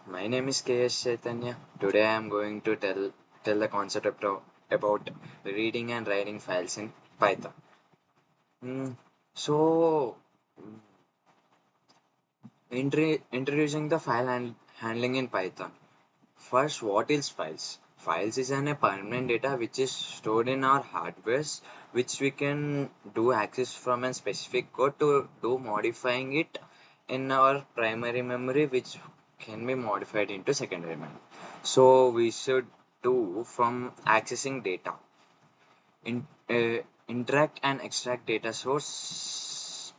My name is KS Chaitanya. Today I am going to tell the concept about reading and writing files in Python. Mm, so, introducing the handling in Python. First, what is files? Files is a permanent data which is stored in our hardwares, which we can do access from a specific code to do modifying it in our primary memory, which can be modified into secondary memory. So we should do from accessing data, in, interact and extract data source,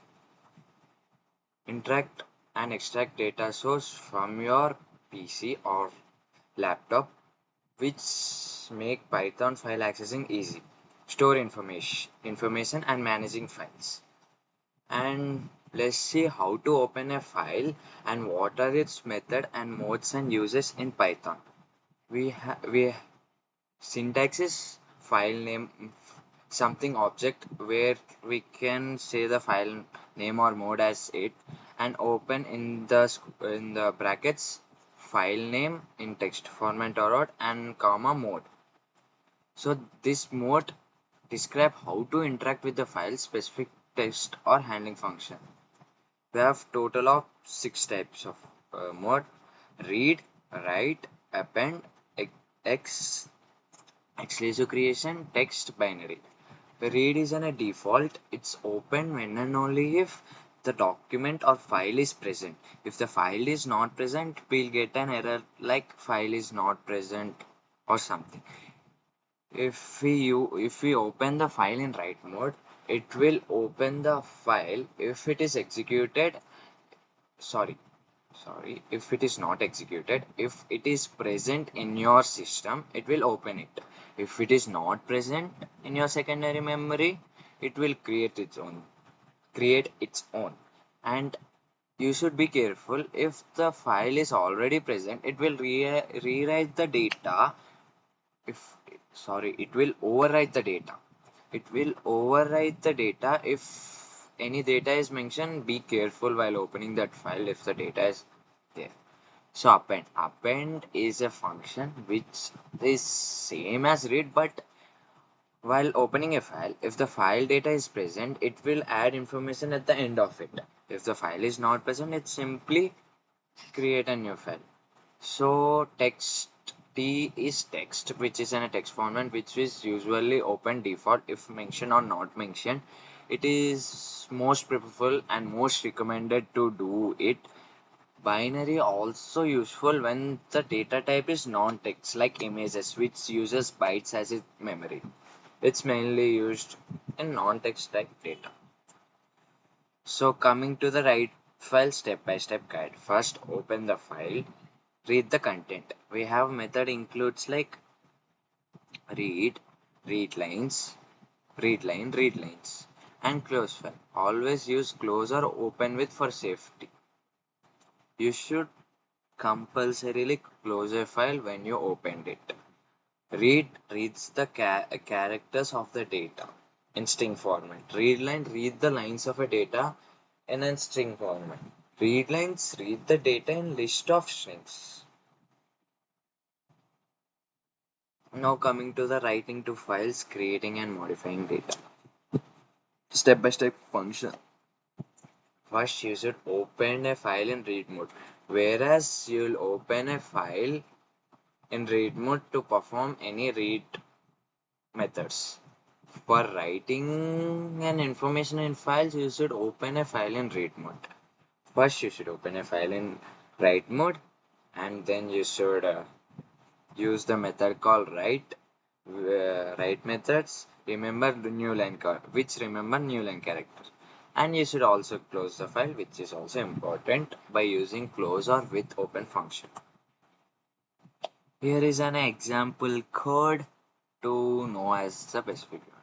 interact and extract data source from your PC or laptop, which make Python file accessing easy. Store information and managing files. And let's see how to open a file and what are its method and modes and uses in Python. We syntax is file name something object where we can say the file name or mode as it, and open in the brackets file name in text format or what and comma mode. So this mode describe how to interact with the file specific text or handling function. We have total of 6 types of mode: read, write, append, ex, exclusive creation, text, binary. Read is a default. It's open when and only if the document or file is present. If the file is not present, we'll get an error like file is not present or something. If we open the file in write mode, it will open the file. If it is executed, sorry, if it is not executed, if it is present in your system, it will open it. If it is not present in your secondary memory, it will create its own. And you should be careful. If the file is already present, it will rewrite the data. If sorry It will overwrite the data. If any data is mentioned, be careful while opening that file if the data is there. So append is a function which is same as read, but while opening a file, if the file data is present, it will add information at the end of it. If the file is not present, it simply create a new file. So text T is text, which is in a text format, which is usually open default if mentioned or not mentioned. It is most preferable and most recommended to do it. Binary also useful when the data type is non-text like images, which uses bytes as its memory. It's mainly used in non-text type data. So coming to the write file step-by-step guide. First, open the file, read the content. We have method includes like read, readlines, and close file. Always use close or open with for safety. You should compulsorily close a file when you opened it. Reads the characters of the data in string format. Read the lines of a data in a string format. Readlines read the data in list of strings. Now coming to the writing to files, creating and modifying data. Step by step function. First, you should open a file in read mode. Whereas you'll open a file in read mode to perform any read methods. For writing an information in files, you should open a file in read mode. First, you should open a file in write mode, and then you should use the method called write methods. Remember the remember new line character. And you should also close the file, which is also important by using close or with open function. Here is an example code to know as the specific one.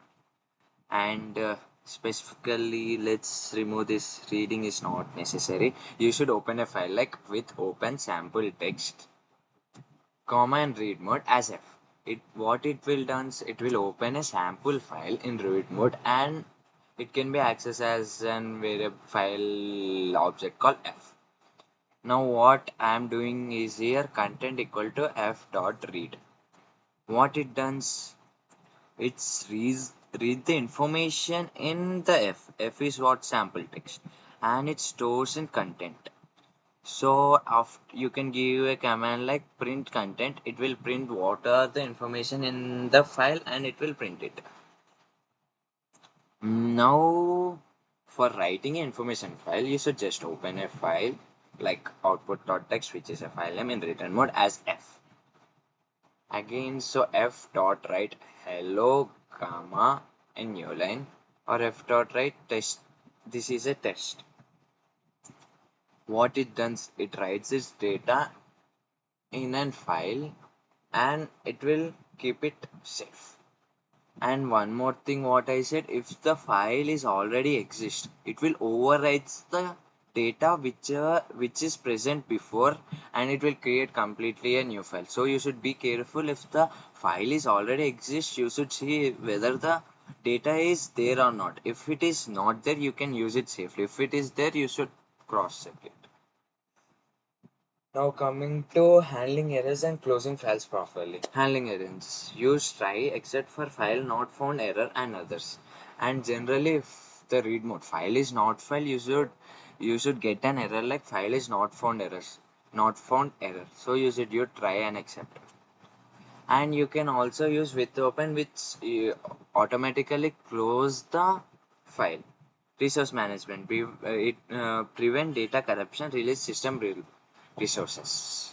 And specifically, let's remove this reading is not necessary. You should open a file like with open sample text, comma and read mode as f. It will done, it will open a sample file in read mode, and it can be accessed as an variable file object called f. Now what I am doing is here content equal to f dot read. What it does, it's read the information in the f. F is what sample text, and it stores in content. So after you can give a command like print content, it will print what are the information in the file and it will print it. Now for writing an information file, you should just open a file like output.txt, which is a file name in written mode as f. Again, so f dot write hello comma a new line, or f dot write test. This is a test. What it does, it writes its data in a file and it will keep it safe. And one more thing, what I said, if the file is already exist, it will overwrite the data which is present before, and it will create completely a new file. So you should be careful. If the file is already exist, you should see whether the data is there or not. If it is not there, you can use it safely. If it is there, you should cross check it. Now coming to handling errors and closing files properly. Handling errors. Use try except for file not found error and others. And generally if the read mode file is not found, you should get an error like file is not found errors. Not found error. So you should use try and accept. And you can also use with open which automatically close the file. Resource management. It prevent data corruption, release system resources.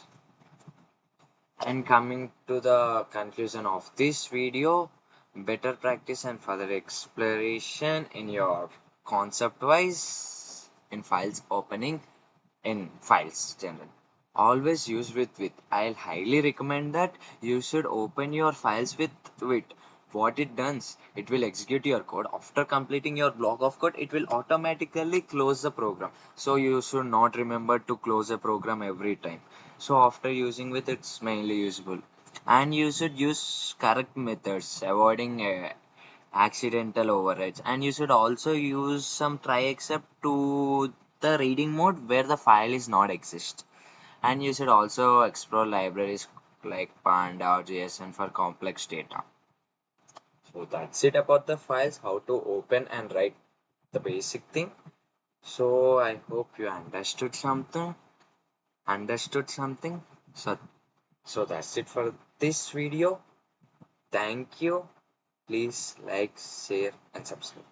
And coming to the conclusion of this video, better practice and further exploration in your concept wise in files opening in files general. Always use with. I'll highly recommend that you should open your files with. What it does, it will execute your code. After completing your block of code, it will automatically close the program. So you should not remember to close a program every time. So after using with, it's mainly usable. And you should use correct methods, avoiding accidental overrides. And you should also use some try except to the reading mode where the file is not exist. And you should also explore libraries like Panda or JSON for complex data. So that's it about the files, how to open and write the basic thing. So I hope you understood something. So that's it for this video. Thank you. Please like, share and subscribe.